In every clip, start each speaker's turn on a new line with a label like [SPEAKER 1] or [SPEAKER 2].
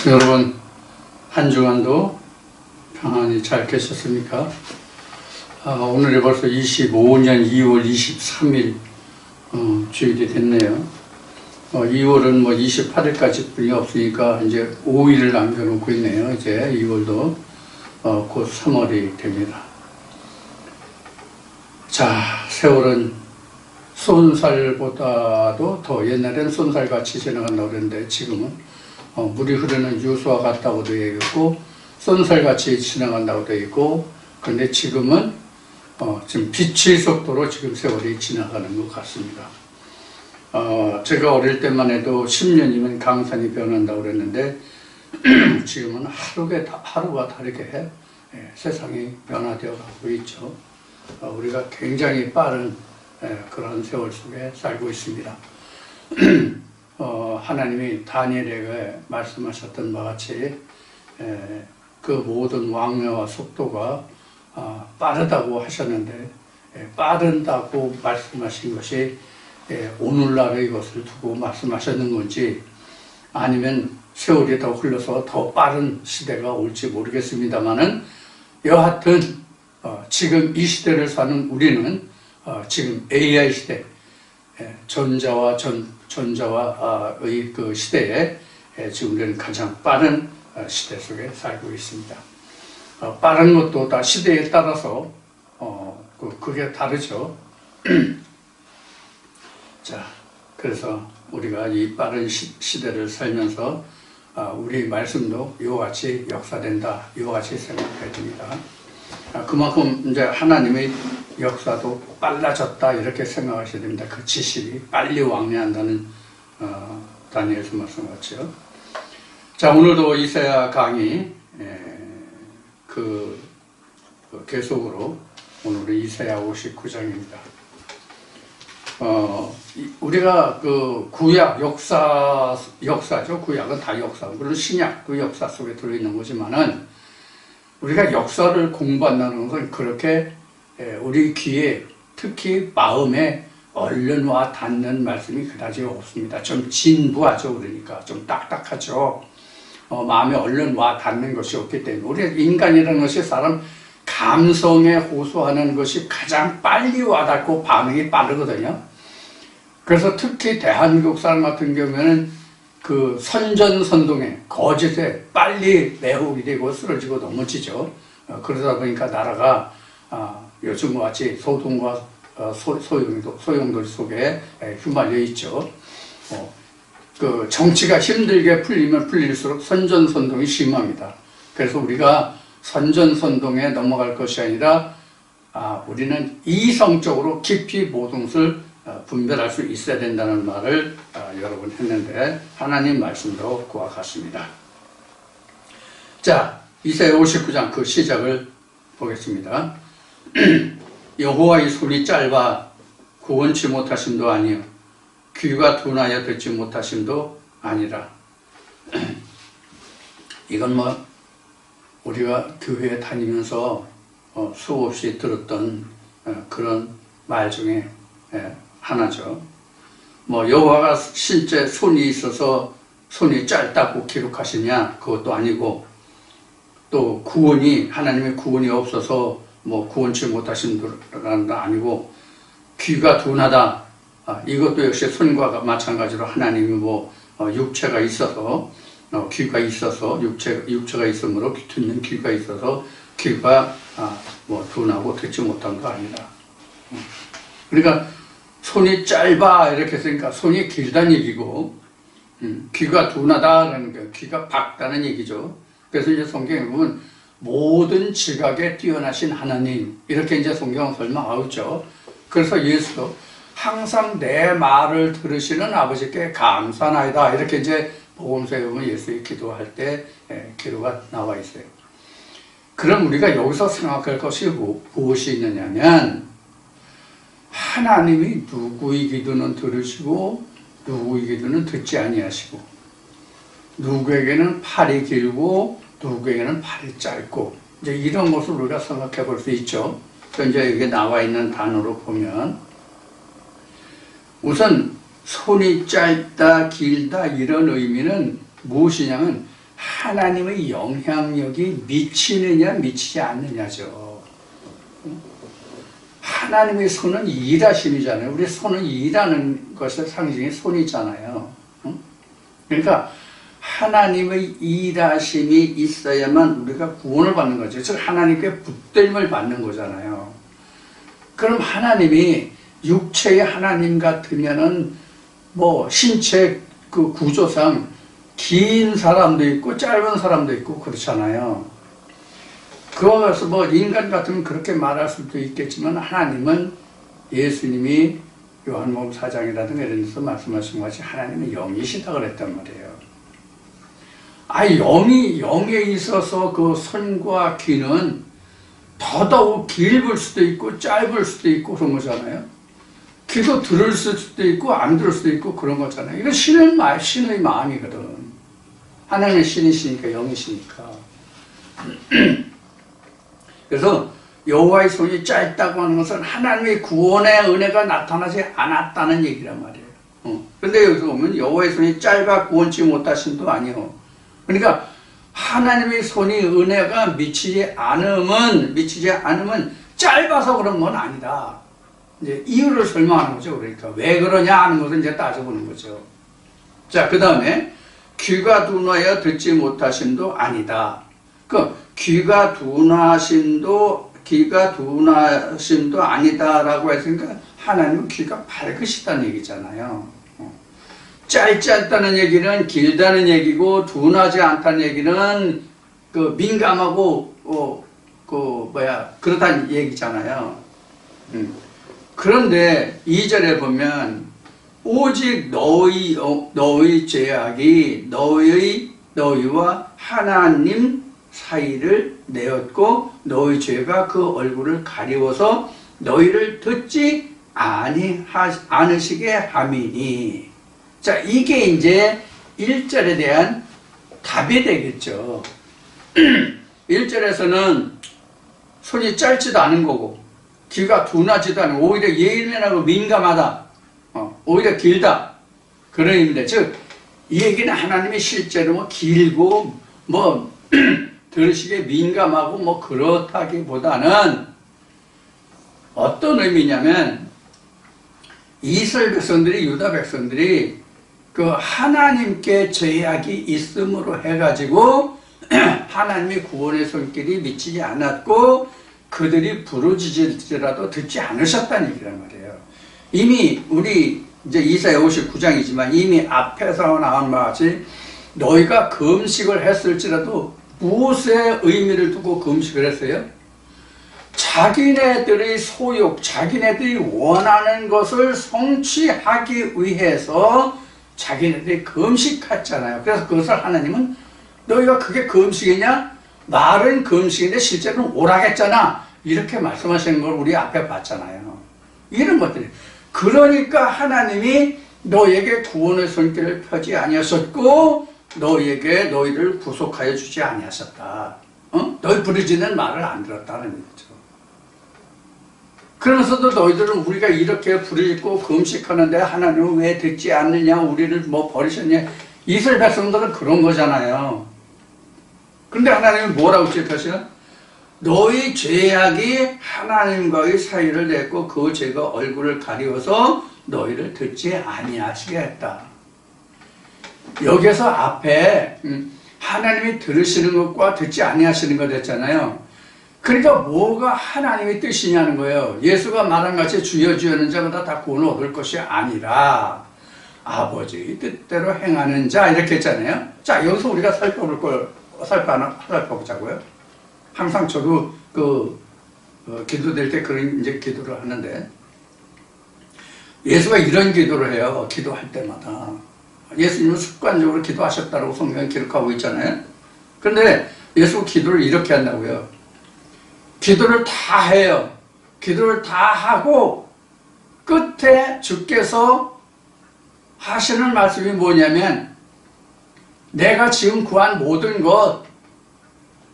[SPEAKER 1] 여러분, 한 주간도 평안히 잘 계셨습니까? 오늘이 벌써 25년 2월 23일 주일이 됐네요. 2월은 뭐 28일까지 뿐이 없으니까 이제 5일을 남겨놓고 있네요. 이제 2월도 곧 3월이 됩니다. 자, 세월은 쏜살보다도 더 옛날에는 쏜살같이 지나간다고 그랬는데 지금은 물이 흐르는 유수와 같다고 되어 있고 쏜살같이 지나간다고 되어 있고, 그런데 지금은 지금 빛의 속도로 지금 세월이 지나가는 것 같습니다. 제가 어릴 때만 해도 10년이면 강산이 변한다고 그랬는데 지금은 하루가 다르게 세상이 변화되어 가고 있죠. 우리가 굉장히 빠른 그런 세월 속에 살고 있습니다. 하나님이 다니엘에게 말씀하셨던 바와 같이 그 모든 왕래와 속도가 빠르다고 하셨는데, 빠른다고 말씀하신 것이 오늘날의 것을 두고 말씀하셨는 건지 아니면 세월이 더 흘러서 더 빠른 시대가 올지 모르겠습니다만은, 여하튼 지금 이 시대를 사는 우리는 지금 AI 시대, 전자와의 그 시대에 지금 우리는 가장 빠른 시대 속에 살고 있습니다. 빠른 것도 다 시대에 따라서 그게 다르죠. 자, 그래서 우리가 이 빠른 시대를 살면서 우리 말씀도 이와 같이 역사된다, 이와 같이 생각해야 됩니다. 그만큼 이제 하나님의 역사도 빨라졌다 이렇게 생각하셔야 됩니다. 그 지식이 빨리 왕래한다는 다니엘서 말씀하셨죠. 자, 오늘도 이사야 강의 계속으로 오늘은 이사야 59장입니다. 우리가 그 구약 역사죠. 구약은 다 역사. 물론 신약 그 역사 속에 들어있는 거지만은 우리가 역사를 공부한다는 것은 그렇게 우리 귀에, 특히 마음에 얼른 와 닿는 말씀이 그다지 없습니다. 좀 진부하죠. 그러니까 좀 딱딱하죠. 마음에 얼른 와 닿는 것이 없기 때문에, 우리 인간이라는 것이 사람 감성에 호소하는 것이 가장 빨리 와닿고 반응이 빠르거든요. 그래서 특히 대한민국 사람 같은 경우에는 그 선전선동에, 거짓에 빨리 매혹이 되고 쓰러지고 넘어지죠. 그러다 보니까 나라가 요즘과 같이 소동과 소용돌이 속에 휘말려 있죠. 그 정치가 힘들게 풀리면 풀릴수록 선전선동이 심합니다. 그래서 우리가 선전선동에 넘어갈 것이 아니라 우리는 이성적으로 깊이 모든 것을 분별할 수 있어야 된다는 말을 여러 번 했는데, 하나님 말씀도 그와 같습니다. 자, 이사야 59장 그 시작을 보겠습니다. 여호와의 손이 짧아 구원치 못하심도 아니요 귀가 둔하여 듣지 못하심도 아니라. 이건 뭐 우리가 교회에 다니면서 수없이 들었던 그런 말 중에 하나죠. 뭐 여호와가 실제 손이 있어서 손이 짧다고 기록하시냐, 그것도 아니고, 또 구원이, 하나님의 구원이 없어서 뭐 구원치 못하신 분도 아니고, 귀가 둔하다, 이것도 역시 손과 마찬가지로 하나님이 뭐 육체가 있어서 귀가 있어서 육체가 있으므로 듣는 귀가 있어서 귀가 뭐 둔하고 듣지 못한 거 아니다. 그러니까 손이 짧아 이렇게 했으니까 손이 길다는 얘기고, 귀가 둔하다라는 게 귀가 밝다는 얘기죠. 그래서 이제 성경에 보면 모든 지각에 뛰어나신 하나님, 이렇게 이제 성경은 설명하고 있죠. 그래서 예수도 항상 내 말을 들으시는 아버지께 감사나이다, 이렇게 이제 복음서에 보면 예수의 기도할 때 기도가 나와 있어요. 그럼 우리가 여기서 생각할 것이 무엇이 있느냐면, 하나님이 누구의 기도는 들으시고 누구의 기도는 듣지 아니하시고, 누구에게는 팔이 길고 누구에게는 팔이 짧고, 이제 이런 것을 우리가 생각해 볼 수 있죠. 이제 여기 나와 있는 단어로 보면, 우선 손이 짧다 길다 이런 의미는 무엇이냐면 하나님의 영향력이 미치느냐 미치지 않느냐죠. 하나님의 손은 일하심이잖아요. 우리 손은 일하는 것의 상징이 손이잖아요. 그러니까 하나님의 일하심이 있어야만 우리가 구원을 받는 거죠. 즉 하나님께 붙들림을 받는 거잖아요. 그럼 하나님이 육체의 하나님 같으면은 뭐 신체 그 구조상 긴 사람도 있고 짧은 사람도 있고 그렇잖아요. 그와 같아서 뭐 인간 같으면 그렇게 말할 수도 있겠지만 하나님은 예수님이 요한복음 4장이라든가 이런 데서 말씀하신 것이 하나님은 영이시다 그랬단 말이에요. 영에 있어서 그 손과 귀는 더더욱 길을 수도 있고 짧을 수도 있고 그런 거잖아요. 귀도 들을 수도 있고 안 들을 수도 있고 그런 거잖아요. 이건 신의 마음이거든. 하나님은 신이시니까 영이시니까. 그래서 여호와의 손이 짧다고 하는 것은 하나님의 구원의 은혜가 나타나지 않았다는 얘기란 말이에요. 그런데 여기서 보면 여호와의 손이 짧아 구원치 못하심도 아니요. 그러니까 하나님의 손이 은혜가 미치지 않으면 짧아서 그런 건 아니다. 이제 이유를 설명하는 거죠. 그러니까 왜 그러냐 하는 것을 이제 따져보는 거죠. 자, 그 다음에 귀가 둔하여 듣지 못하심도 아니다. 그 귀가 둔하심도 아니다라고 했으니까 하나님은 귀가 밝으시다는 얘기잖아요. 짧지 않다는 얘기는 길다는 얘기고 둔하지 않다는 얘기는 그 민감하고 그렇다는 얘기잖아요. 그런데 2절에 보면 오직 너의 죄악이 너희와 하나님 사이를 내었고 너희 죄가 그 얼굴을 가리워서 너희를 듣지 않으시게 함이니. 자, 이게 이제 1절에 대한 답이 되겠죠. 1절에서는 손이 짧지도 않은 거고 귀가 둔하지도 않고 오히려 예민하고 민감하다. 오히려 길다. 그런 의미인데, 즉 이 얘기는 하나님이 실제로 뭐 길고 뭐 들으시기에 민감하고 뭐 그렇다기보다는 어떤 의미냐면 이스라엘 백성들이 유다 백성들이 그 하나님께 죄악이 있음으로 해가지고 하나님의 구원의 손길이 미치지 않았고 그들이 부르짖을지라도 듣지 않으셨다는 얘기란 말이에요. 이미 우리 이제 이사야 59장이지만 이미 앞에서 나온 바와 같이 너희가 금식을 했을지라도 무엇의 의미를 두고 금식을 했어요? 자기네들의 소욕, 자기네들이 원하는 것을 성취하기 위해서 자기네들이 금식했잖아요. 그래서 그것을 하나님은 너희가 그게 금식이냐? 말은 금식인데 실제로는 오락했잖아. 이렇게 말씀하시는 걸 우리 앞에 봤잖아요. 이런 것들이. 그러니까 하나님이 너에게 구원의 손길을 펴지 아니하셨고 너희를 구속하여 주지 아니하셨다. 너희 부르짖는 말을 안 들었다는 거죠. 그러면서도 너희들은 우리가 이렇게 부르짖고 금식하는데 하나님은 왜 듣지 않느냐, 우리를 뭐 버리셨냐. 이스라엘 백성들은 그런 거잖아요. 그런데 하나님은 뭐라고 지적하시나? 너희 죄악이 하나님과의 사이를 냈고 그 죄가 얼굴을 가리워서 너희를 듣지 아니하시게 했다. 여기서 앞에 하나님이 들으시는 것과 듣지 아니하시는 것 했잖아요. 그러니까 뭐가 하나님의 뜻이냐는 거예요. 예수가 말한 같이 주여 주여는 자마다 다 구원을 얻을 것이 아니라 아버지의 뜻대로 행하는 자 이렇게 했잖아요. 자, 여기서 우리가 살펴보자고요. 항상 저도 기도될 때 그런 이제 기도를 하는데 예수가 이런 기도를 해요. 기도할 때마다. 예수님은 습관적으로 기도하셨다고 성경에 기록하고 있잖아요. 그런데 예수가 기도를 이렇게 한다고요. 기도를 다 해요. 기도를 다 하고 끝에 주께서 하시는 말씀이 뭐냐면 내가 지금 구한 모든 것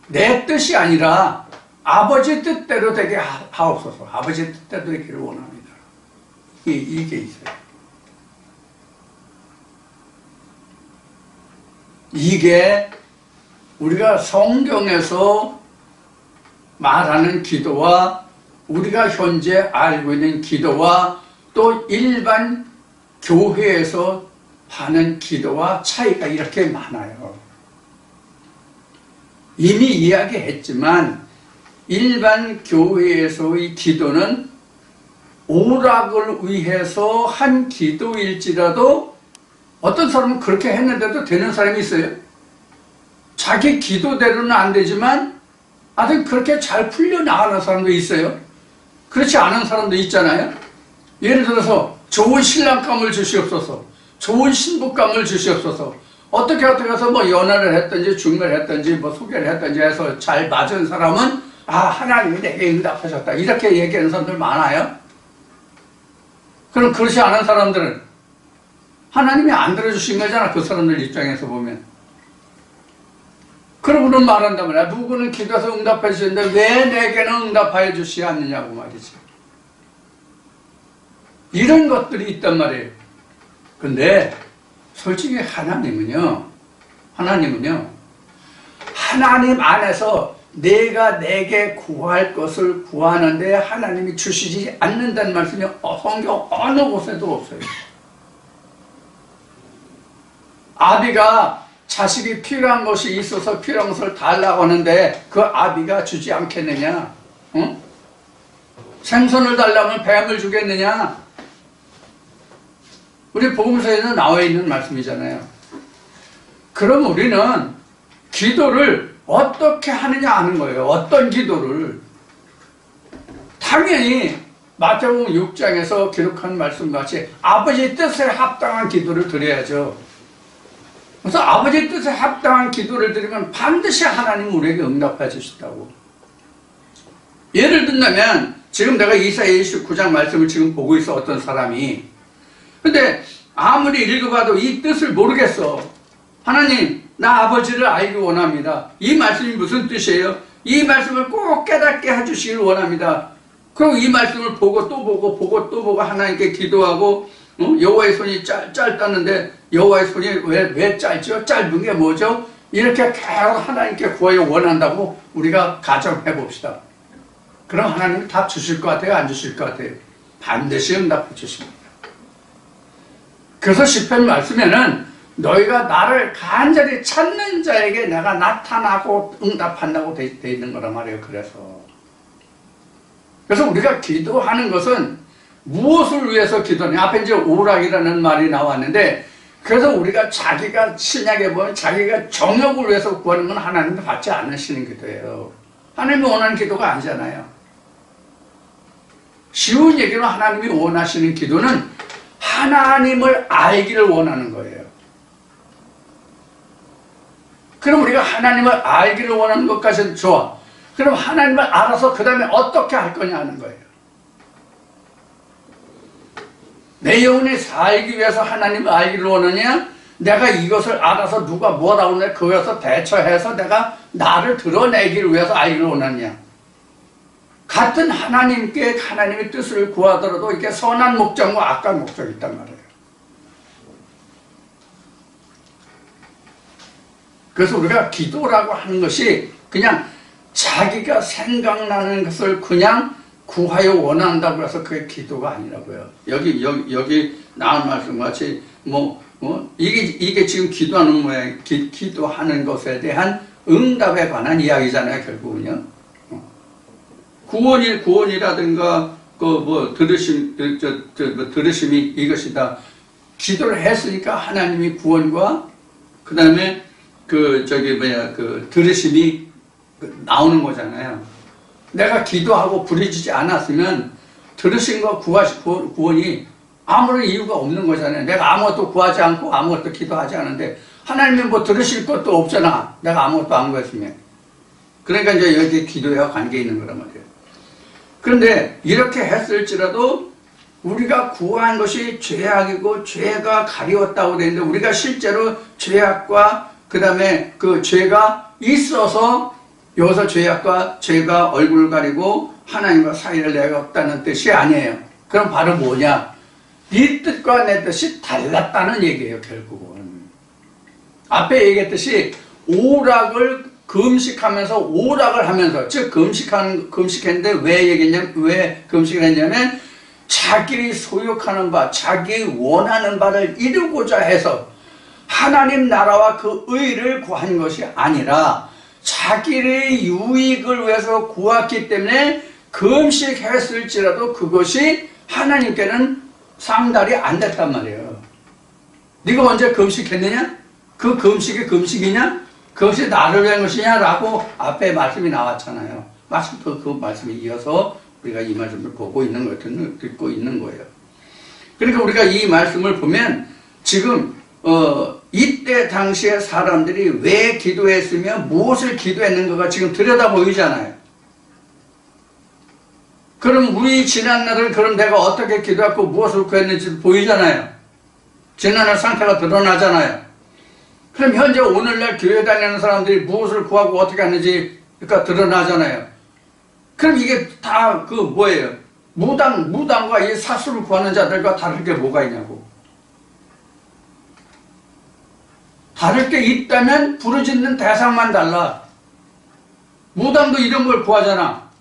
[SPEAKER 1] 내 뜻이 아니라 아버지 뜻대로 되게 하옵소서. 아버지 뜻대로 되기를 원합니다. 이게 있어요. 이게 우리가 성경에서 말하는 기도와 우리가 현재 알고 있는 기도와 또 일반 교회에서 하는 기도와 차이가 이렇게 많아요. 이미 이야기했지만 일반 교회에서의 기도는 오락을 위해서 한 기도일지라도 어떤 사람은 그렇게 했는데도 되는 사람이 있어요. 자기 기도대로는 안 되지만 아주 그렇게 잘 풀려나가는 사람도 있어요. 그렇지 않은 사람도 있잖아요. 예를 들어서 좋은 신랑감을 주시옵소서, 좋은 신부감을 주시옵소서, 어떻게 해서 뭐 연애를 했든지 중매를 했든지 뭐 소개를 했든지 해서 잘 맞은 사람은 하나님이 내게 응답하셨다 이렇게 얘기하는 사람들 많아요. 그럼 그렇지 않은 사람들은 하나님이 안 들어주신 거잖아. 그 사람들 입장에서 보면. 그러고는 말한단 말이야. 누구는 기도해서 응답해 주시는데 왜 내게는 응답하여 주시지 않느냐고 말이지. 이런 것들이 있단 말이에요. 근데 솔직히 하나님은 하나님 안에서 내가 내게 구할 것을 구하는데 하나님이 주시지 않는다는 말씀이 성경 어느 곳에도 없어요. 아비가 자식이 필요한 것이 있어서 필요한 것을 달라고 하는데 그 아비가 주지 않겠느냐? 응? 생선을 달라면 뱀을 주겠느냐? 우리 복음서에는 나와 있는 말씀이잖아요. 그럼 우리는 기도를 어떻게 하느냐 하는 거예요. 어떤 기도를. 당연히 마태복음 6장에서 기록한 말씀같이 아버지의 뜻에 합당한 기도를 드려야죠. 그래서 아버지의 뜻에 합당한 기도를 드리면 반드시 하나님 우리에게 응답해 주신다고. 예를 든다면 지금 내가 이사야 29장 말씀을 지금 보고 있어. 어떤 사람이. 근데 아무리 읽어봐도 이 뜻을 모르겠어. 하나님, 나 아버지를 알기 원합니다. 이 말씀이 무슨 뜻이에요? 이 말씀을 꼭 깨닫게 해주시길 원합니다. 그리고 이 말씀을 보고 또 보고 또 보고 하나님께 기도하고 여호와의 손이 짧다는데 여호와의 손이 왜 짧죠? 짧은 게 뭐죠? 이렇게 계속 하나님께 구하여 원한다고 우리가 가정해 봅시다. 그럼 하나님이 답 주실 것 같아요? 안 주실 것 같아요? 반드시 응답해 주십니다. 그래서 시편 말씀에는 너희가 나를 간절히 찾는 자에게 내가 나타나고 응답한다고 돼 있는 거란 말이에요. 그래서 우리가 기도하는 것은 무엇을 위해서 기도하냐? 앞에 이제 오락이라는 말이 나왔는데, 그래서 우리가 자기가 신약에 보면 자기가 정욕을 위해서 구하는 건 하나님도 받지 않으시는 기도예요. 하나님이 원하는 기도가 아니잖아요. 쉬운 얘기로 하나님이 원하시는 기도는 하나님을 알기를 원하는 거예요. 그럼 우리가 하나님을 알기를 원하는 것까지는 좋아. 그럼 하나님을 알아서 그 다음에 어떻게 할 거냐 하는 거예요. 내 영혼이 살기 위해서 하나님을 알기를 원하냐? 내가 이것을 알아서 누가 뭐라고 하는데 그것에서 대처해서 내가 나를 드러내기를 위해서 알기를 원하냐? 같은 하나님께 하나님의 뜻을 구하더라도 이렇게 선한 목적과 악한 목적이 있단 말이에요. 그래서 우리가 기도라고 하는 것이 그냥 자기가 생각나는 것을 그냥 구하여 원한다고 해서 그게 기도가 아니라고요. 여기 나온 말씀 같이 이게 지금 기도하는 모양, 기도하는 것에 대한 응답에 관한 이야기잖아요, 결국은요. 구원이라든가 들으심이 이것이다. 기도를 했으니까 하나님이 구원과 그 다음에 들으심이 나오는 거잖아요. 내가 기도하고 부르짖지 않았으면 들으심과 구원이 아무런 이유가 없는 거잖아요. 내가 아무것도 구하지 않고 아무것도 기도하지 않은데 하나님이 들으실 것도 없잖아. 내가 아무것도 안 구했으면. 그러니까 이제 여기 기도와 관계 있는 거란 말이에요. 그런데 이렇게 했을지라도 우리가 구한 것이 죄악이고 죄가 가리웠다고 되어 있는데 우리가 실제로 죄악과 그 다음에 그 죄가 있어서 여기서 죄악과 죄가 얼굴을 가리고 하나님과 사이를 내었다는 뜻이 아니에요. 그럼 바로 뭐냐? 네 뜻과 내 뜻이 달랐다는 얘기예요. 결국은 앞에 얘기했듯이 오락을 금식하면서 오락을 하면서, 즉 금식했는데 왜 얘기했냐면, 왜 금식을 했냐면 자기를 소욕하는 바, 자기 원하는 바를 이루고자 해서 하나님 나라와 그 의를 구한 것이 아니라 자기의 유익을 위해서 구했기 때문에 금식했을지라도 그것이 하나님께는 상달이 안 됐단 말이에요. 네가 언제 금식했느냐? 그 금식이 금식이냐? 그것이 나를 위한 것이냐? 라고 앞에 말씀이 나왔잖아요. 그 말씀에 이어서 우리가 이 말씀을 보고 있는 것, 듣고 있는 거예요. 그러니까 우리가 이 말씀을 보면 지금 이때 당시에 사람들이 왜 기도했으며 무엇을 기도했는가가 지금 들여다 보이잖아요. 그럼 우리 지난날을 그럼 내가 어떻게 기도했고 무엇을 구했는지 보이잖아요. 지난날 상태가 드러나잖아요. 그럼 현재 오늘날 교회 다니는 사람들이 무엇을 구하고 어떻게 하는지 그러니까 드러나잖아요. 그럼 이게 다 그 뭐예요? 무당과 이 사수를 구하는 자들과 다를 게 뭐가 있냐고. 다를 게 있다면 부르짖는 대상만 달라. 무당도 이런 걸 구하잖아.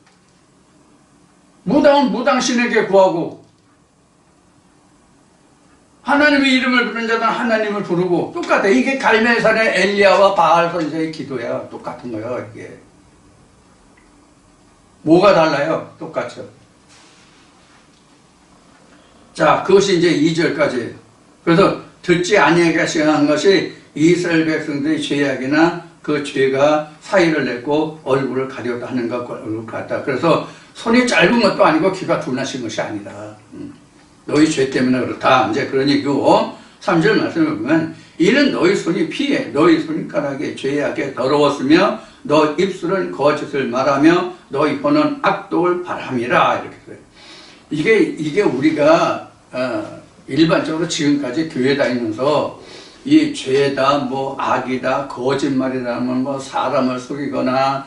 [SPEAKER 1] 무당은 무당신에게 구하고, 하나님의 이름을 부르는 자는 하나님을 부르고, 똑같아. 이게 갈멜산의 엘리야와 바알 선지자의 기도야. 똑같은 거예요, 이게. 뭐가 달라요? 똑같죠. 자, 그것이 이제 2절까지. 그래서 듣지 아니하게 시행한 것이 이스라엘 백성들의 죄악이나 그 죄가 사이를 냈고 얼굴을 가렸다 하는 것, 얼굴을 가렸다. 그래서 손이 짧은 것도 아니고 귀가 둔하신 것이 아니다. 너희 죄 때문에 그렇다. 이제 그런 얘기고, 3절 말씀을 보면, 이는 너희 손이 피해, 너희 손가락이 죄악에 더러웠으며, 너 입술은 거짓을 말하며, 너희 혀는 악독을 바람이라. 이렇게 돼요. 이게 우리가, 일반적으로 지금까지 교회 다니면서, 이 죄다, 뭐, 악이다, 거짓말이라면 뭐, 사람을 속이거나,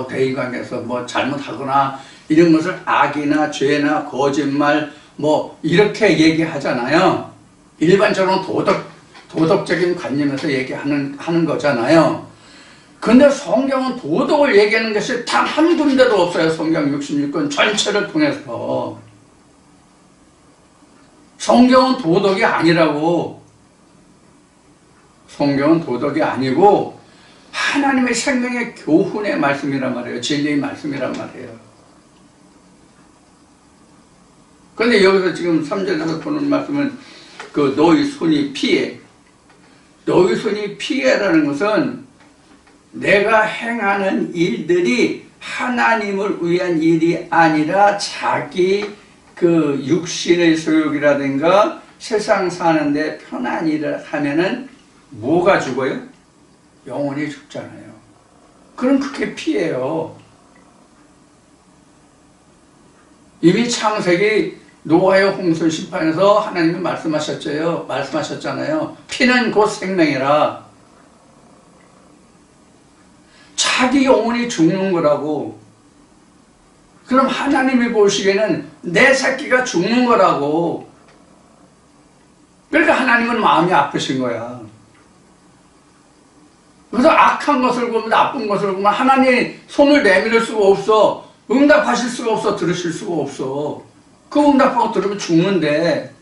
[SPEAKER 1] 대인관계에서 뭐 잘못하거나 이런 것을 악이나 죄나 거짓말 뭐 이렇게 얘기하잖아요. 일반적으로 도덕적인 관념에서 얘기하는 거잖아요. 근데 성경은 도덕을 얘기하는 것이 단 한 군데도 없어요. 성경 66권 전체를 통해서. 성경은 도덕이 아니라고. 성경은 도덕이 아니고 하나님의 생명의 교훈의 말씀이란 말이에요. 진리의 말씀이란 말이에요. 그런데 여기서 지금 3절에서 보는 말씀은 그 너희 손이 피해. 너희 손이 피해라는 것은 내가 행하는 일들이 하나님을 위한 일이 아니라 자기 그 육신의 소욕이라든가 세상 사는데 편한 일을 하면은 뭐가 죽어요? 영혼이 죽잖아요. 그럼 그게 피해요. 이미 창세기 노아의 홍수 심판에서 하나님이 말씀하셨잖아요. 피는 곧 생명이라. 자기 영혼이 죽는 거라고. 그럼 하나님이 보시기에는 내 새끼가 죽는 거라고. 그러니까 하나님은 마음이 아프신 거야. 그래서 악한 것을 보면, 나쁜 것을 보면 하나님 손을 내밀을 수가 없어. 응답하실 수가 없어. 들으실 수가 없어. 그 응답하고 들으면 죽는데,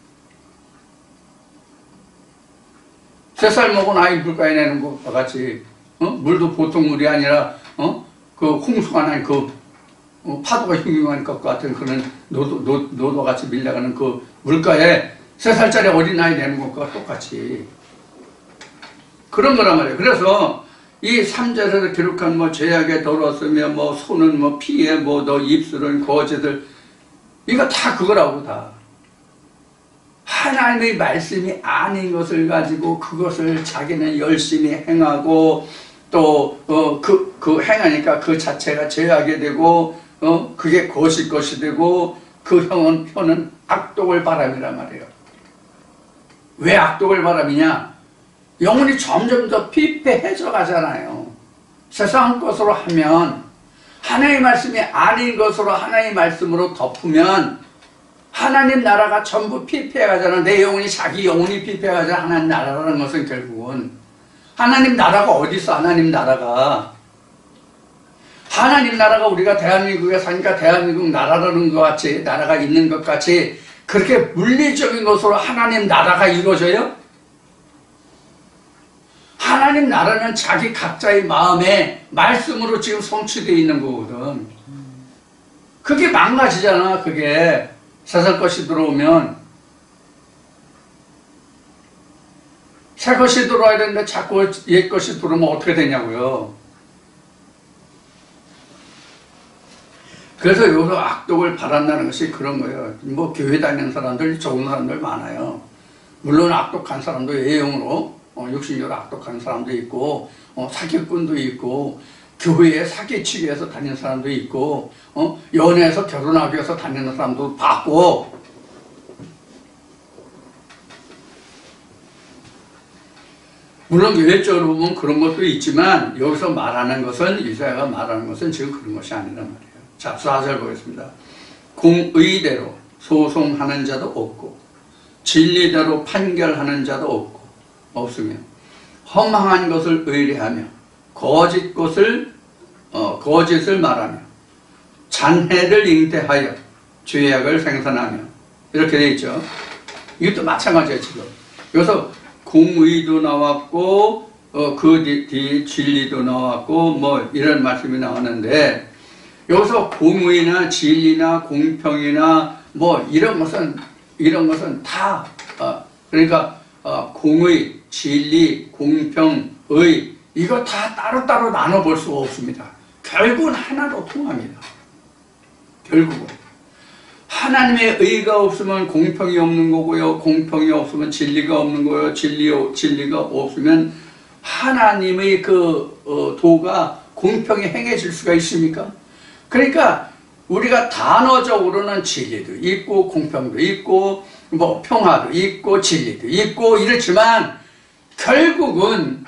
[SPEAKER 1] 3살 먹은 아이 물가에 내는 것과 같이, 물도 보통 물이 아니라, 그 홍수가 난 파도가 흉흉한 것 같은 그런 노도같이 밀려가는 그 물가에 3살짜리 어린아이 내는 것과 똑같이. 그런 거란 말이에요. 그래서 이 3절에서 기록한 뭐 죄악에 더러웠으며 뭐 손은 뭐 피해 뭐 너 입술은 거짓을, 이거 다 그거라고. 다 하나님의 말씀이 아닌 것을 가지고 그것을 자기는 열심히 행하고 또 그 행하니까 그 자체가 죄악이 되고 그게 것이 되고 그 혀는 악독을 바람이란 말이에요. 왜 악독을 바람이냐? 영혼이 점점 더 피폐해져 가잖아요. 세상 것으로 하면, 하나님의 말씀이 아닌 것으로 하나님의 말씀으로 덮으면 하나님 나라가 전부 피폐해 가잖아. 내 영혼이, 자기 영혼이 피폐해 가잖아. 하나님 나라라는 것은 결국은 하나님 나라가 어디 있어? 하나님 나라가. 하나님 나라가 우리가 대한민국에 사니까 대한민국 나라라는 것 같이, 나라가 있는 것 같이 그렇게 물리적인 것으로 하나님 나라가 이루어져요? 하나님 나라는 자기 각자의 마음에 말씀으로 지금 성취되어 있는 거거든. 그게 망가지잖아. 그게 세상 것이 들어오면. 새 것이 들어와야 되는데 자꾸 옛 것이 들어오면 어떻게 되냐고요. 그래서 여기서 악독을 바란다는 것이 그런 거예요. 뭐 교회 다니는 사람들, 좋은 사람들 많아요. 물론 악독한 사람도 예형으로 육신적으로 악독한 사람도 있고 사기꾼도 있고 교회에 사기치기 위해서 다니는 사람도 있고 연애해서 결혼하기 위해서 다니는 사람도 봤고, 물론 예외적으로 보면 그런 것도 있지만 여기서 말하는 것은, 이사야가 말하는 것은 지금 그런 것이 아니란 말이에요. 자, 4절 보겠습니다. 공의대로 소송하는 자도 없고 진리대로 판결하는 자도 없으며 허망한 것을 의뢰하며 거짓을 말하며 잔해를 잉태하여 죄악을 생산하며, 이렇게 되어 있죠. 이것도 마찬가지예요. 지금 여기서 공의도 나왔고 그 뒤 진리도 나왔고 뭐 이런 말씀이 나오는데, 여기서 공의나 진리나 공평이나 뭐 이런 것은 다 그러니까 공의, 진리, 공평, 의, 이거 다 따로따로 나눠볼 수가 없습니다. 결국은 하나로 통합니다. 결국은 하나님의 의가 없으면 공평이 없는 거고요, 공평이 없으면 진리가 없는 거예요. 진리가 없으면 하나님의 그 도가 공평히 행해질 수가 있습니까? 그러니까 우리가 단어적으로는 진리도 있고 공평도 있고 뭐 평화도 있고 진리도 있고 이렇지만 결국은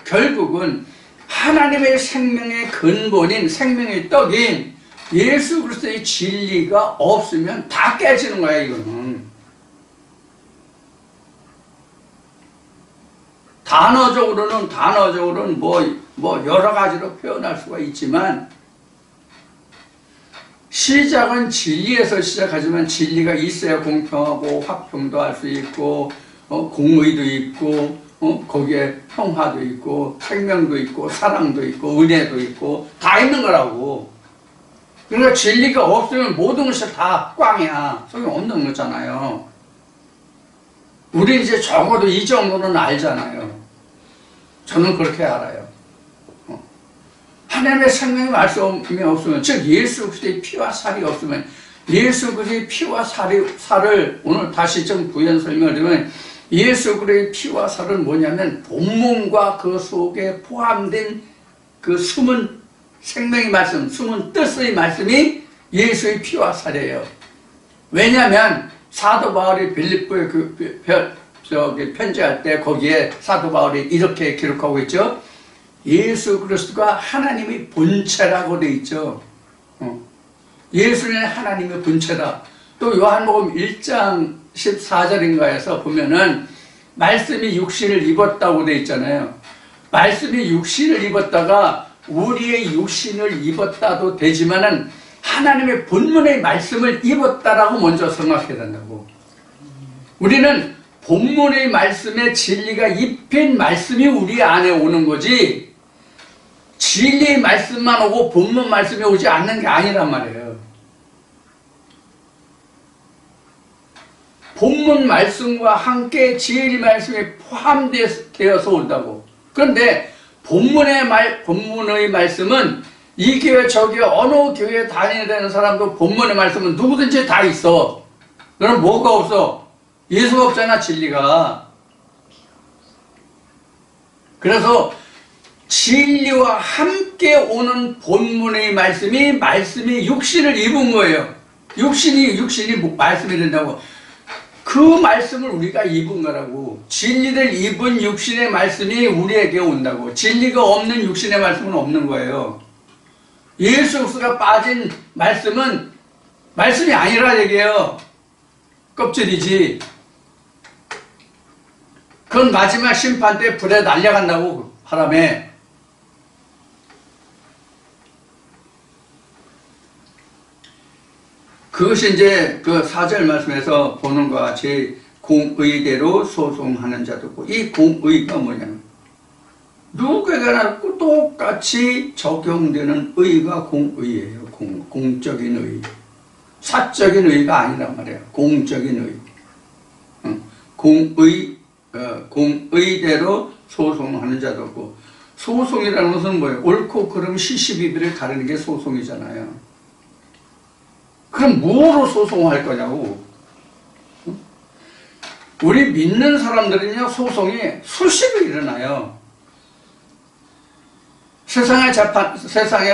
[SPEAKER 1] 하나님의 생명의 근본인, 생명의 떡인 예수 그리스도의 진리가 없으면 다 깨지는 거야. 이거는 단어적으로는 뭐 여러 가지로 표현할 수가 있지만 시작은 진리에서 시작하지만 진리가 있어야 공평하고 화평도 할 수 있고 공의도 있고 거기에 평화도 있고 생명도 있고 사랑도 있고 은혜도 있고 다 있는 거라고. 그러니까 진리가 없으면 모든 것이 다 꽝이야. 소용없는 거잖아요. 우리 이제 적어도 이 정도는 알잖아요. 저는 그렇게 알아요. 하나님의 생명의 말씀이 없으면, 즉 예수 그리스도의 피와 살이 없으면, 예수 그리스도의 피와 살을 오늘 다시 좀 부연 설명드리면, 예수 그리스도의 피와 살은 뭐냐면 본문과 그 속에 포함된 그 숨은 생명의 말씀, 숨은 뜻의 말씀이 예수의 피와 살이에요. 왜냐하면 사도 바울이 빌립보에 편지할 때 거기에 사도 바울이 이렇게 기록하고 있죠. 예수 그리스도가 하나님의 본체라고 되어 있죠. 예수는 하나님의 본체다. 또 요한복음 1장 14절인가에서 보면은 말씀이 육신을 입었다고 되어 있잖아요. 말씀이 육신을 입었다가 우리의 육신을 입었다도 되지만은 하나님의 본문의 말씀을 입었다라고 먼저 생각해야 된다고. 우리는 본문의 말씀에 진리가 입힌 말씀이 우리 안에 오는 거지, 진리의 말씀만 오고 본문 말씀이 오지 않는 게 아니란 말이에요. 본문 말씀과 함께 진리 말씀이 포함되어서 온다고. 그런데 본문의 말씀은 이 교회 저 교회 어느 교회에 다녀야 되는 사람도 본문의 말씀은 누구든지 다 있어. 그럼 뭐가 없어? 예수가 없잖아, 진리가. 그래서 진리와 함께 오는 본문의 말씀이 육신을 입은 거예요. 육신이 말씀이 된다고. 그 말씀을 우리가 입은 거라고. 진리를 입은 육신의 말씀이 우리에게 온다고. 진리가 없는 육신의 말씀은 없는 거예요. 예수 그리스도가 빠진 말씀은 말씀이 아니라 얘기해요. 껍질이지. 그건 마지막 심판 때 불에 날려간다고 바람에 그것이 이제 그 4절 말씀에서 보는 것과 같이 공의대로 소송하는 자도 있고, 이 공의가 뭐냐면 누구에게나 똑같이 적용되는 의가 공의예요. 공적인 의. 사적인 의가 아니란 말이에요. 공적인 의. 공의대로 소송하는 자도 없고, 소송이라는 것은 뭐예요? 옳고 그름 시시비비를 가르는 게 소송이잖아요. 그럼 뭐로 소송할 거냐고. 우리 믿는 사람들은요, 소송이 수시로 일어나요. 세상의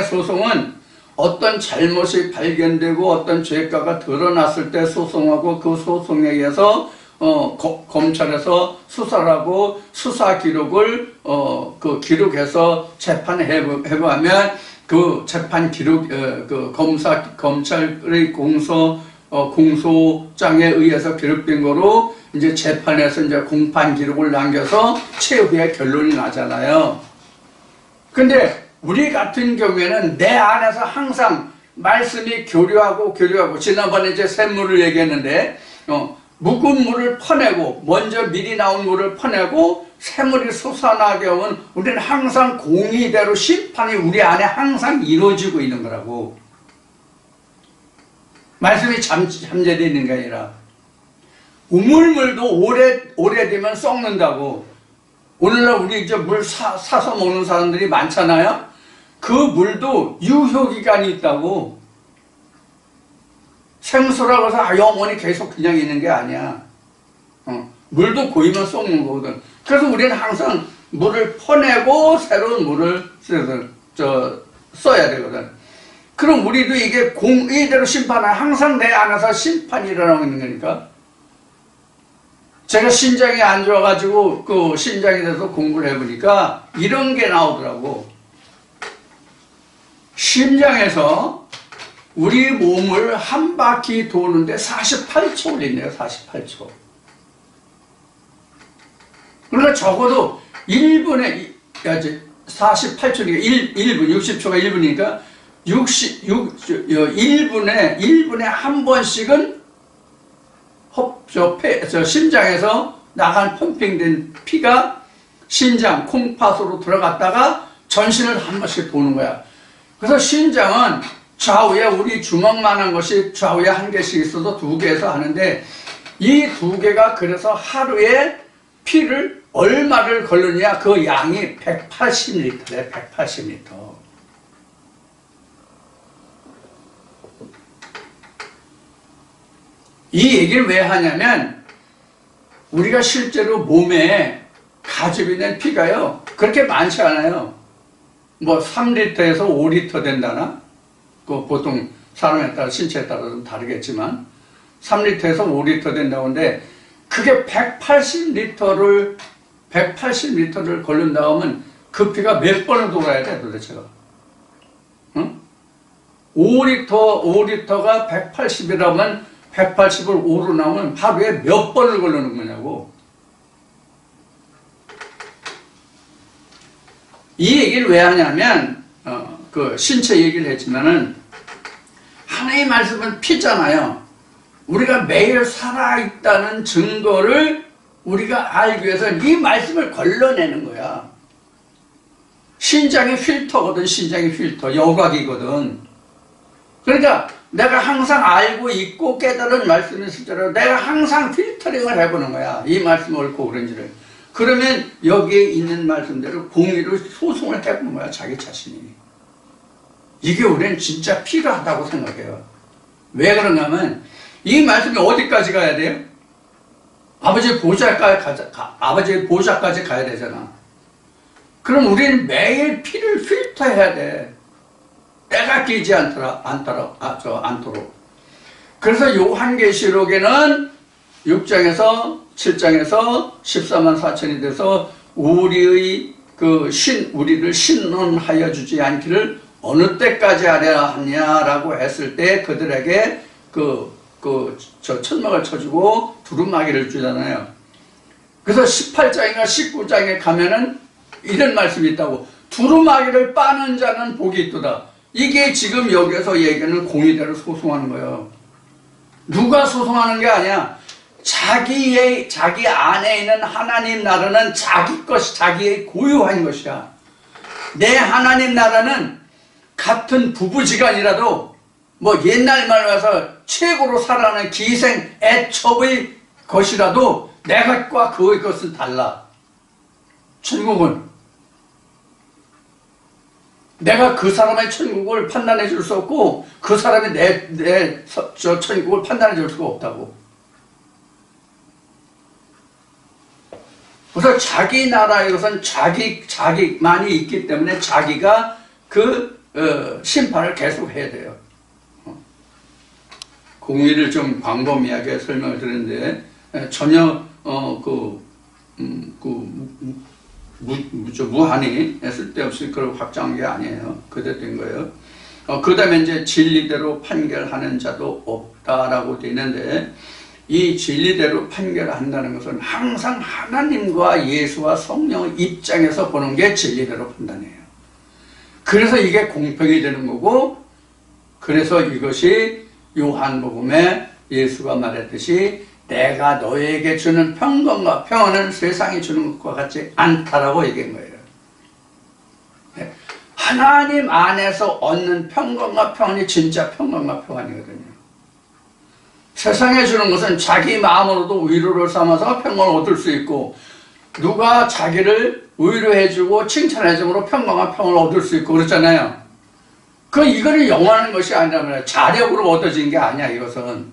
[SPEAKER 1] 소송은 어떤 잘못이 발견되고 어떤 죄가가 드러났을 때 소송하고, 그 소송에 의해서 검찰에서 수사를 하고 수사 기록을 그 기록해서 재판에 해부하면 그 재판 기록 그 검찰의 공소장에 의해서 기록된 거로 이제 재판에서 이제 공판 기록을 남겨서 최후의 결론이 나잖아요. 근데 우리 같은 경우에는 내 안에서 항상 말씀이 교류하고 지난번에 이제 샘물을 얘기했는데 묵은 물을 퍼내고 먼저 미리 나온 물을 퍼내고 샘물이 솟아나게 오면 우리는 항상 공의대로 심판이 우리 안에 항상 이루어지고 있는 거라고. 말씀이 잠재되어 있는 게 아니라 우물물도 오래되면 썩는다고. 오늘날 우리 이제 물 사서 먹는 사람들이 많잖아요. 그 물도 유효기간이 있다고. 생수라고 해서 영원히 계속 그냥 있는 게 아니야. 물도 고이면 썩는 거거든. 그래서 우리는 항상 물을 퍼내고 새로운 물을 써야 되거든. 그럼 우리도 이게 공의대로 심판을 항상 내 안에서 심판이 일어나고 있는 거니까. 제가 신장이 안 좋아가지고 그 신장에 대해서 공부를 해보니까 이런 게 나오더라고. 심장에서 우리 몸을 한 바퀴 도는데 48초 걸린대요. 48초. 그러니까 적어도 1분에 48초니까 1분 60초가 1분이니까 1분에 한 번씩은 심장에서 나간 펌핑된 피가 신장 콩팥으로 들어갔다가 전신을 한 번씩 도는 거야. 그래서 신장은 좌우에 우리 주먹만한 것이 좌우에 한 개씩 있어서 2개에서 하는데, 이 2개가 그래서 하루에 피를 얼마를 걸르냐, 그 양이 180리터래. 180리터. 이 얘기를 왜 하냐면 우리가 실제로 몸에 가지고 있는 피가요 그렇게 많지 않아요. 뭐 3리터에서 5리터 된다나, 그 보통 사람에 따라 신체에 따라 좀 다르겠지만 3리터에서 5리터 된다고 하는데, 그게 180리터를 걸른다고 하면 그 피가 몇 번을 돌아야 돼 도대체가? 응? 5리터가 180이라면 180을 5로 나오면 하루에 몇 번을 걸르는 거냐고. 이 얘기를 왜 하냐면 그 신체 얘기를 했지만은 하나님의 말씀은 피잖아요. 우리가 매일 살아있다는 증거를 우리가 알기 위해서 이 말씀을 걸러내는 거야. 신장이 필터거든. 신장이 필터, 여각이거든. 그러니까 내가 항상 알고 있고 깨달은 말씀이 있을지라도 내가 항상 필터링을 해보는 거야. 이 말씀이 옳고 그런지를. 그러면 여기에 있는 말씀대로 공의로 소송을 해보는 거야. 자기 자신이. 이게 우리는 진짜 필요하다고 생각해요. 왜 그러냐면 이 말씀이 어디까지 가야 돼요? 아버지의 보좌까지 가야 되잖아. 그럼 우리는 매일 피를 필터해야 돼. 때가 끼지 않도록. 그래서 요한계시록에는 6장에서 7장에서 14만 4천이 돼서 우리를 신론하여 주지 않기를 어느 때까지 하려 하냐라고 했을 때 그들에게 천막을 쳐주고 두루마기를 주잖아요. 그래서 18장인가 19장에 가면은 이런 말씀이 있다고. 두루마기를 빠는 자는 복이 있도다. 이게 지금 여기서 얘기하는 공의대로 소송하는 거예요. 누가 소송하는 게 아니야. 자기 안에 있는 하나님 나라는 자기 것이, 자기의 고유한 것이야. 내 하나님 나라는 같은 부부지간이라도 뭐 옛날 말로 해서 최고로 살아가는 기생 애첩의 것이라도 내 것과 그의 것은 달라. 천국은 내가 그 사람의 천국을 판단해 줄 수 없고 그 사람이 저 천국을 판단해 줄 수가 없다고. 그래서 자기 나라의 것은 자기만이 있기 때문에 자기가 그 심판을 계속 해야 돼요. 공의를 좀 광범위하게 설명을 드렸는데 전혀 무한히 쓸데없이 그걸 확장한 게 아니에요. 그대로 된 거예요. 그 다음에 이제 진리대로 판결하는 자도 없다라고 되어 있는데, 이 진리대로 판결한다는 것은 항상 하나님과 예수와 성령의 입장에서 보는 게 진리대로 판단이에요. 그래서 이게 공평이 되는 거고, 그래서 이것이 요한복음에 예수가 말했듯이 내가 너에게 주는 평강과 평안은 세상이 주는 것과 같지 않다라고 얘기한 거예요. 하나님 안에서 얻는 평강과 평안이 진짜 평강과 평안이거든요. 세상에 주는 것은 자기 마음으로도 위로를 삼아서 평안을 얻을 수 있고, 누가 자기를 위로해주고 칭찬해줌으로 평강과 평안을 얻을 수 있고 그렇잖아요. 이거는 영원한 것이 아니라 말이야. 자력으로 얻어진 게 아니야. 이것은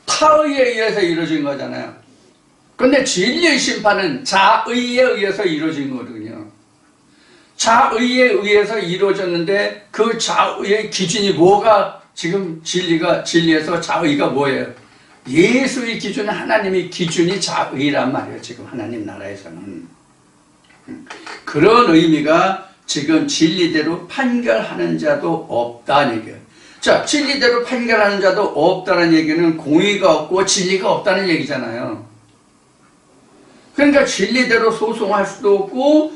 [SPEAKER 1] 타의에 의해서 이루어진 거잖아요. 근데 진리의 심판은 자의에 의해서 이루어진 거거든요. 자의에 의해서 이루어졌는데 그 자의의 기준이 뭐가, 지금 진리에서 자의가 뭐예요? 예수의 기준, 하나님의 기준이 자의란 말이에요. 지금 하나님 나라에서는. 그런 의미가 지금 진리대로 판결하는 자도 없다는 얘기예요. 자, 진리대로 판결하는 자도 없다는 얘기는 공의가 없고 진리가 없다는 얘기잖아요. 그러니까 진리대로 소송할 수도 없고,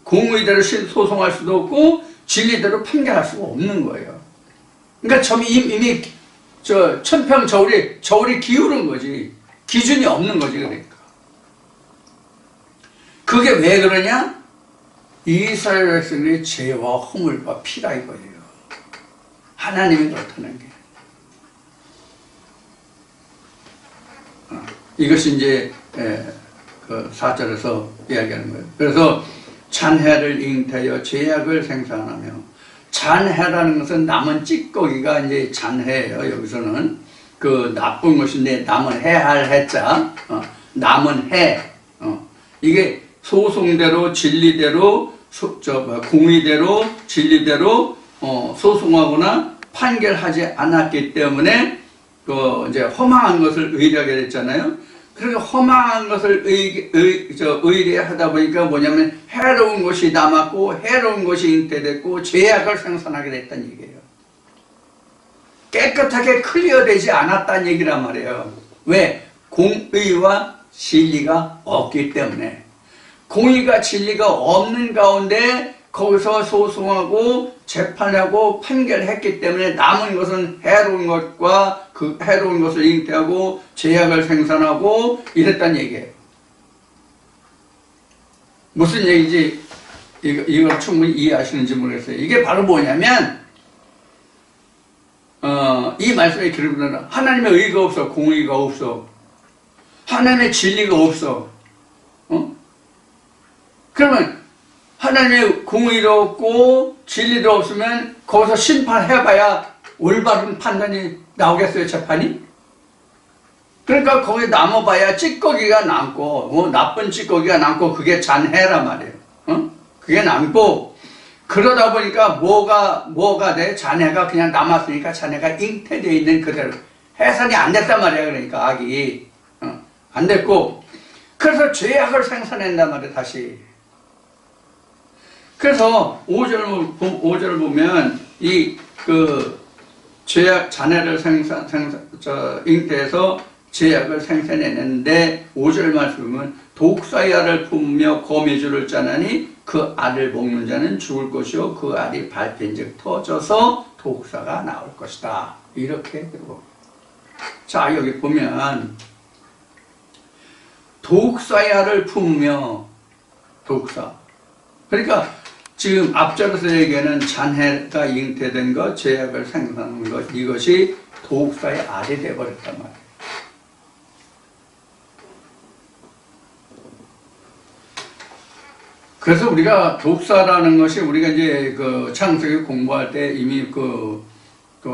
[SPEAKER 1] 공의대로 소송할 수도 없고, 진리대로 판결할 수가 없는 거예요. 그러니까 이미 천평 저울이 기울은 거지. 기준이 없는 거지, 그러니까. 그게 왜 그러냐? 이스라엘 백성의 죄와 허물과 피라 이거예요. 하나님이 그렇다는 게. 이것이 이제 그 4절에서 이야기하는 거예요. 그래서 잔해를 잉태하여 죄악을 생산하며, 잔해라는 것은 남은 찌꺼기가 이제 잔해예요. 여기서는 그 나쁜 것인데 남은 해할 해자, 남은 해. 이게 소송대로 진리대로 공의대로 진리대로 소송하거나 판결하지 않았기 때문에 이제 허망한 것을 의뢰하게 됐잖아요. 그래서 허망한 것을 의뢰하다 보니까 뭐냐면 해로운 것이 남았고 해로운 것이 잉태됐고 죄악을 생산하게 됐다는 얘기예요. 깨끗하게 클리어되지 않았다는 얘기란 말이에요. 왜? 공의와 진리가 없기 때문에. 공의가 진리가 없는 가운데 거기서 소송하고 재판하고 판결했기 때문에 남은 것은 해로운 것과 그 해로운 것을 잉태하고 죄악을 생산하고 이랬단 얘기예요. 무슨 얘기인지 이걸 충분히 이해하시는지 모르겠어요. 이게 바로 뭐냐면 이 말씀의 기록은 하나님의 의가 없어. 공의가 없어. 하나님의 진리가 없어. 그러면 하나님의 공의도 없고 진리도 없으면 거기서 심판해봐야 올바른 판단이 나오겠어요, 재판이? 그러니까 거기 남아봐야 찌꺼기가 남고, 나쁜 찌꺼기가 남고, 그게 잔해란 말이에요. 그게 남고, 그러다 보니까 뭐가 돼? 잔해가 그냥 남았으니까 잔해가 잉태되어 있는 그대로. 해산이 안 됐단 말이에요, 그러니까 악이. 안 됐고, 그래서 죄악을 생산한단 말이에요, 다시. 그래서 5절을 보면 죄악 잔해를 잉태해서 제약을 생산해냈는데 5절 말씀은 독사의 알을 품으며 거미줄을 짜나니 그 알을 먹는 자는 죽을 것이요 그 알이 밟힌즉 터져서 독사가 나올 것이다. 이렇게 되고, 자 여기 보면 독사의 알을 품으며, 독사, 그러니까 지금 앞절에서 얘기하는 잔해가 잉태된 것, 제약을 생산하는 것, 이것이 독사의 알이 되어버렸단 말이에요. 그래서 우리가 독사라는 것이, 우리가 이제 그 창세기 공부할 때 이미 그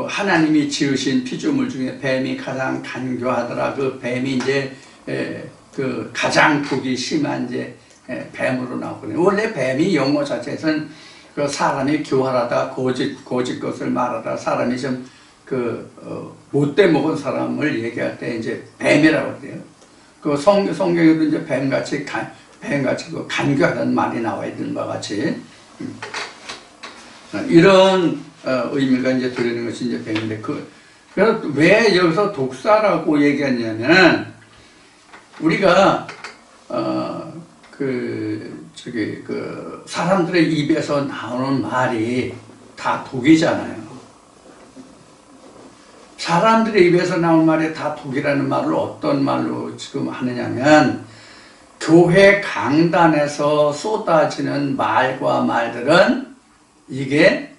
[SPEAKER 1] 하나님이 지으신 피조물 중에 뱀이 가장 간교하더라. 그 뱀이 이제 그 가장 독이 심한 이제 뱀으로 나오거든요. 원래 뱀이 영어 자체에서는 그 사람이 교활하다, 거짓 것을 말하다, 사람이 좀 못돼 먹은 사람을 얘기할 때 이제 뱀이라고 그래요. 그 성경에도 이제 뱀같이 그 간교하다는 말이 나와 있는 바와 같이 이런 의미가 이제 들리는 것이 이제 뱀인데, 그래서 왜 여기서 독사라고 얘기하냐면, 우리가 사람들의 입에서 나오는 말이 다 독이잖아요. 사람들의 입에서 나오는 말이 다 독이라는 말을 어떤 말로 지금 하느냐면, 교회 강단에서 쏟아지는 말과 말들은 이게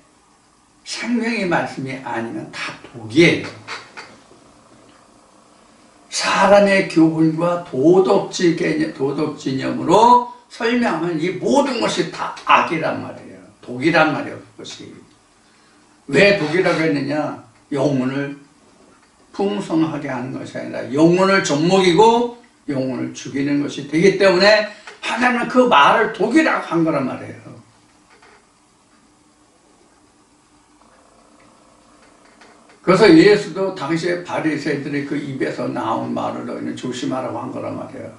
[SPEAKER 1] 생명의 말씀이 아니면 다 독이에요. 사람의 교훈과 도덕진념으로 설명하면 이 모든 것이 다 악이란 말이에요. 독이란 말이에요, 그것이. 왜 독이라고 했느냐? 영혼을 풍성하게 하는 것이 아니라 영혼을 젖먹이고 영혼을 죽이는 것이 되기 때문에 하나님은 그 말을 독이라고 한 거란 말이에요. 그래서 예수도 당시에 바리새인들의 그 입에서 나온 말을 너희는 조심하라고 한 거란 말이에요.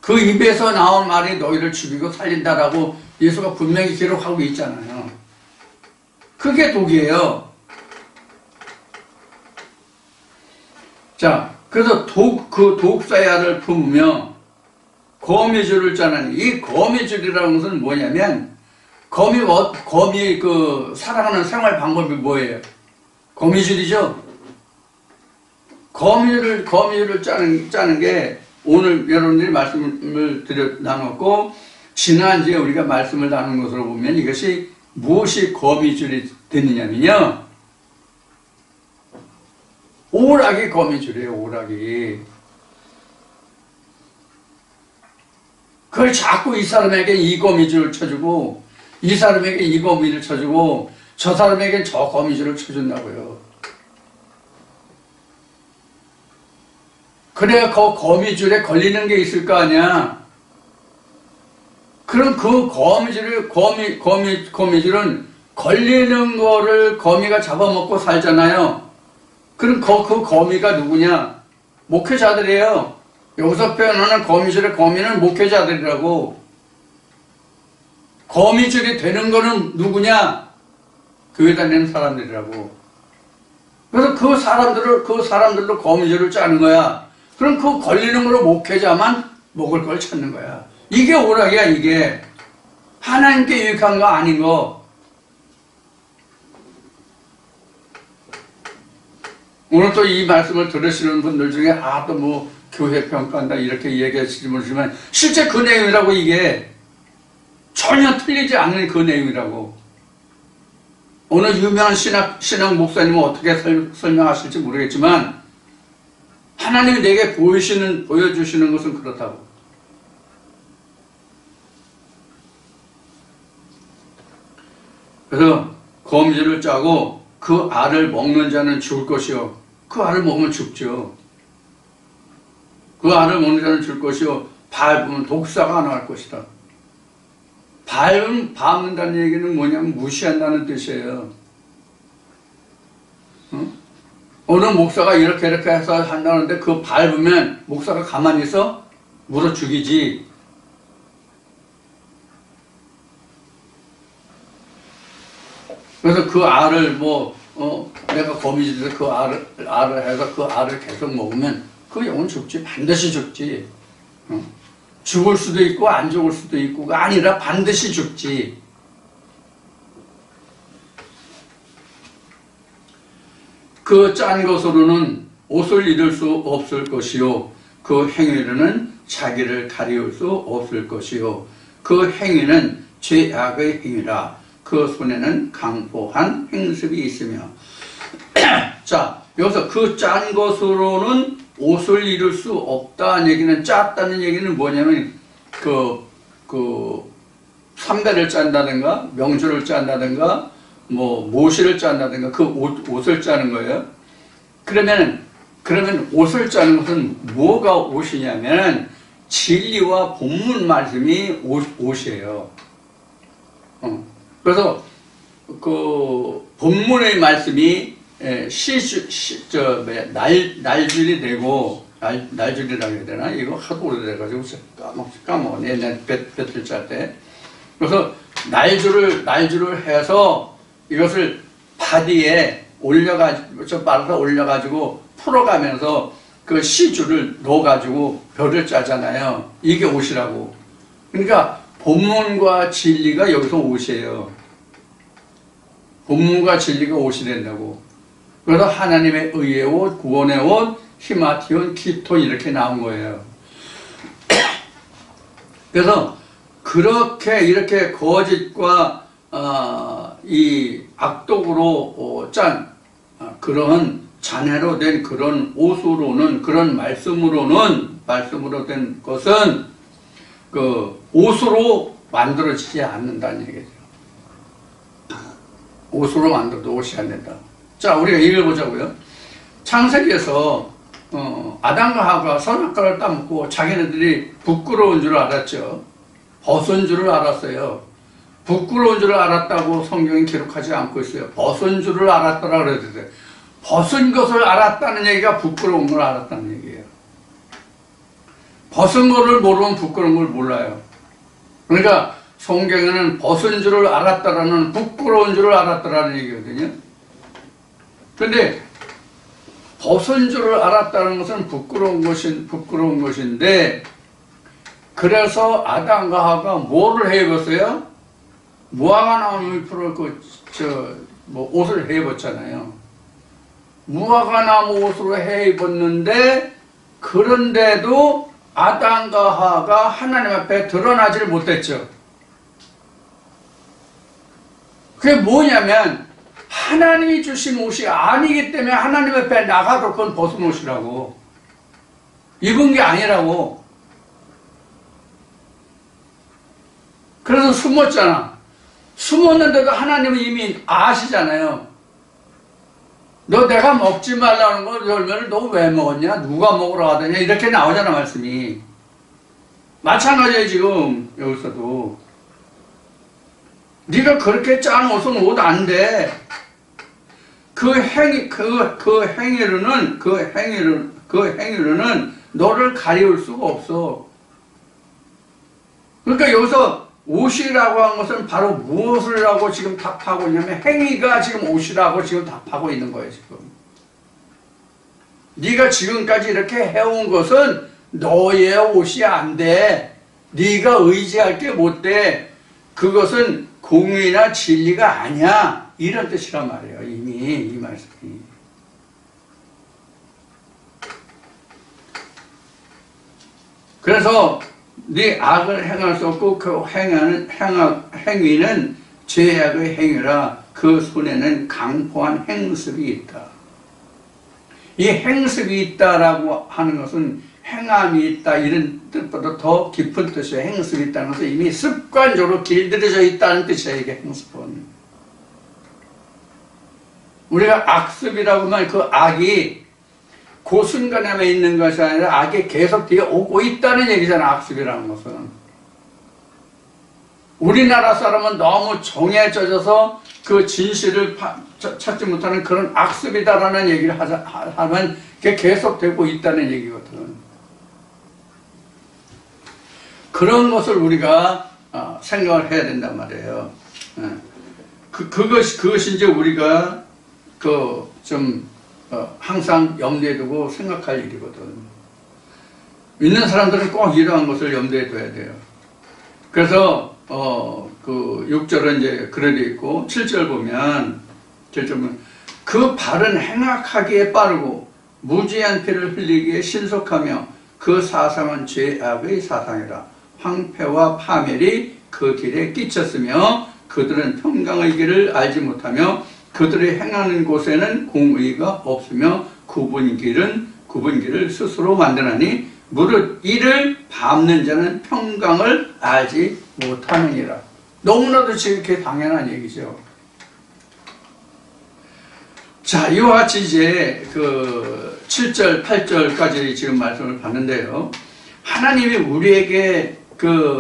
[SPEAKER 1] 그 입에서 나온 말이 너희를 죽이고 살린다라고 예수가 분명히 기록하고 있잖아요. 그게 독이에요. 자, 그래서 그 독사의 알을 품으며 거미줄을 짜나니, 이 거미줄이라는 것은 뭐냐면, 거미 살아가는 생활 방법이 뭐예요? 거미줄이죠? 거미줄을 짜는 게 오늘 여러분들이 말씀을 나눴고, 지난주에 우리가 말씀을 나눈 것으로 보면 이것이 무엇이 거미줄이 되느냐면요, 오락이 거미줄이에요, 오락이. 그걸 자꾸 이 사람에게 이 거미줄을 쳐주고, 이 사람에게 이 거미를 쳐주고, 저 사람에게 저 거미줄을 쳐준다고요. 그래야 그 거미줄에 걸리는 게 있을 거 아니야. 그럼 그 거미줄은 걸리는 거를 거미가 잡아먹고 살잖아요. 그럼 그 거미가 누구냐? 목회자들이에요. 여기서 표현하는 거미줄의 거미는 목회자들이라고. 거미줄이 되는 거는 누구냐? 교회 다니는 사람들이라고. 그래서 그 사람들로 거미줄을 짜는 거야. 그럼 그 걸리는 걸로 목회자만 먹을 걸 찾는 거야. 이게 오락이야, 이게. 하나님께 유익한 거 아닌 거. 오늘 또 이 말씀을 들으시는 분들 중에 또 뭐 교회 평가한다 이렇게 얘기하실지 모르지만 실제 그 내용이라고. 이게 전혀 틀리지 않는 그 내용이라고. 어느 유명한 신학 목사님은 어떻게 설명하실지 모르겠지만 하나님이 내게 보여주시는 것은 그렇다고. 그래서 거미줄을 짜고 그 알을 먹는 자는 죽을 것이요. 그 알을 먹으면 죽죠. 그 알을 먹는 자는 죽을 것이요. 밟으면 독사가 나올 것이다. 밟는다는 얘기는 뭐냐면 무시한다는 뜻이에요. 어느 목사가 이렇게 해서 한다는데 그 밟으면 목사가 가만히 있어? 물어 죽이지. 그래서 그 알을 내가 거미줄에서 그 알을 해서 그 알을 계속 먹으면 그 영은 죽지. 반드시 죽지. 죽을 수도 있고 안 죽을 수도 있고가 아니라 반드시 죽지. 그 짠 것으로는 옷을 잃을 수 없을 것이요 그 행위로는 자기를 가리울 수 없을 것이요 그 행위는 죄악의 행위라 그 손에는 강포한 행습이 있으며 자 여기서 그 짠 것으로는 옷을 잃을 수 없다는 얘기는 짰다는 얘기는 뭐냐면 삼배를 짠다든가 명주를 짠다든가 뭐 모시를 짠다든가 그 옷을 짜는 거예요. 그러면 옷을 짜는 것은 뭐가 옷이냐면 진리와 본문 말씀이 옷이에요. 그래서 그 본문의 말씀이 날줄이 되고 날줄이라고 해야 되나? 이거 하도 오래돼가지고 까먹었네. 옛날 뱃을 짤 때. 그래서 날줄을 해서 이것을 바디에 빨아서 올려가지고 풀어가면서 그 시줄을 넣어가지고 별을 짜잖아요. 이게 옷이라고. 그러니까 본문과 진리가 여기서 옷이에요. 본문과 진리가 옷이 된다고. 그래서 하나님의 의의 옷, 구원의 옷, 히마티온, 키톤 이렇게 나온 거예요. 그래서 이렇게 거짓과 이 악독으로 짠 그런 잔해로 된 그런 옷으로는 그런 말씀으로 된 것은 그 옷으로 만들어지지 않는다는 얘기죠. 옷으로 만들어도 옷이 안 된다. 자, 우리가 읽어보자고요. 창세기에서 아담과 하와가 선악과를 따먹고 자기네들이 부끄러운 줄 알았죠. 벗은 줄을 알았어요. 부끄러운 줄을 알았다고 성경이 기록하지 않고 있어요. 벗은 줄을 알았다라고 그랬어요. 벗은 것을 알았다는 얘기가 부끄러운 걸 알았다는 얘기예요. 벗은 것을 모르면 부끄러운 걸 몰라요. 그러니까 성경에는 벗은 줄을 알았다라는 부끄러운 줄을 알았다라는 얘기거든요. 그런데 벗은 줄을 알았다는 것은 부끄러운 것인데 그래서 아담과 하와가 뭐를 해 입었어요? 무화과 나무 잎으로 옷을 해 입었잖아요. 무화과 나무 옷으로 해 입었는데 그런데도 아담과 하와가 하나님 앞에 드러나지를 못했죠. 그게 뭐냐면 하나님이 주신 옷이 아니기 때문에 하나님 앞에 나가도 그건 벗은 옷이라고. 입은 게 아니라고. 그래서 숨었잖아. 숨었는데도 하나님은 이미 아시잖아요. 너 내가 먹지 말라는 거 열매를 너 왜 먹었냐? 누가 먹으러 가더냐? 이렇게 나오잖아, 말씀이. 마찬가지예요, 지금 여기서도. 네가 그렇게 짠 옷은 옷 안 돼. 그 행위로는 너를 가리울 수가 없어. 그러니까 여기서 옷이라고 한 것은 바로 무엇을 하고 지금 답하고 있냐면 행위가 지금 옷이라고 지금 답하고 있는 거예요, 지금. 네가 지금까지 이렇게 해온 것은 너의 옷이 안 돼. 네가 의지할 게 못 돼. 그것은 공의나 진리가 아니야. 이런 뜻이란 말이에요. 이미 이 말씀이. 그래서 네 악을 행할 수 없고 그 행위는 죄악의 행위라 그 손에는 강포한 행습이 있다. 이 행습이 있다라고 하는 것은 행함이 있다 이런 뜻보다 더 깊은 뜻이에요. 행습이 있다는 것은 이미 습관적으로 길들여져 있다는 뜻이에요. 이게 행습은. 우리가 악습이라고 하면 그 악이 그 순간에 있는 것이 아니라 악이 계속 뒤에 오고 있다는 얘기잖아. 악습이라는 것은. 우리나라 사람은 너무 정에 젖어서 그 진실을 찾지 못하는 그런 악습이다라는 얘기를 하면 그게 계속되고 있다는 얘기거든. 그런 것을 우리가 생각을 해야 된단 말이에요. 그것이 이제 우리가 항상 염두에 두고 생각할 일이거든. 믿는 사람들은 꼭 이러한 것을 염두에 둬야 돼요. 그래서 6절은 이제 그래 돼 있고 7절 보면 그 발은 행악하기에 빠르고 무지한 피를 흘리기에 신속하며 그 사상은 죄악의 사상이라. 황폐와 파멸이 그 길에 끼쳤으며 그들은 평강의 길을 알지 못하며 그들이 행하는 곳에는 공의가 없으며 굽은 길을 스스로 만드나니 무릇 이를 밟는 자는 평강을 알지 못하느니라. 너무나도 지극히 당연한 얘기죠. 자, 이와 같이 이제 7절, 8절까지 지금 말씀을 봤는데요. 하나님이 우리에게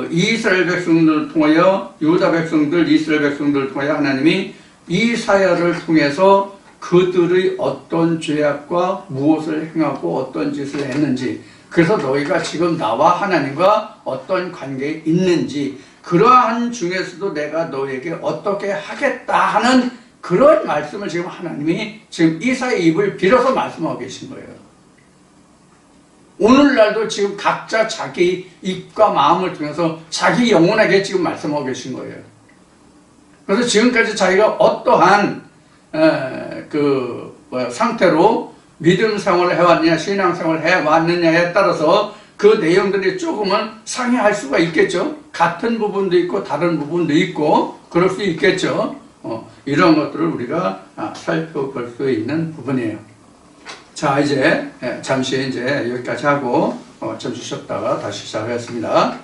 [SPEAKER 1] 이스라엘 백성들을 통하여, 유다 백성들, 이스라엘 백성들을 통하여 하나님이 이사야를 통해서 그들의 어떤 죄악과 무엇을 행하고 어떤 짓을 했는지, 그래서 너희가 지금 나와 하나님과 어떤 관계에 있는지, 그러한 중에서도 내가 너희에게 어떻게 하겠다 하는 그런 말씀을 지금 하나님이 지금 이사야의 입을 빌어서 말씀하고 계신 거예요. 오늘날도 지금 각자 자기 입과 마음을 통해서 자기 영혼에게 지금 말씀하고 계신 거예요. 그래서 지금까지 자기가 어떠한 상태로 믿음 생활을 해왔느냐, 신앙 생활을 해왔느냐에 따라서 그 내용들이 조금은 상이할 수가 있겠죠. 같은 부분도 있고 다른 부분도 있고 그럴 수 있겠죠. 이런 것들을 우리가 살펴볼 수 있는 부분이에요. 자, 이제 잠시 이제 여기까지 하고 잠시 쉬었다가 다시 시작하겠습니다.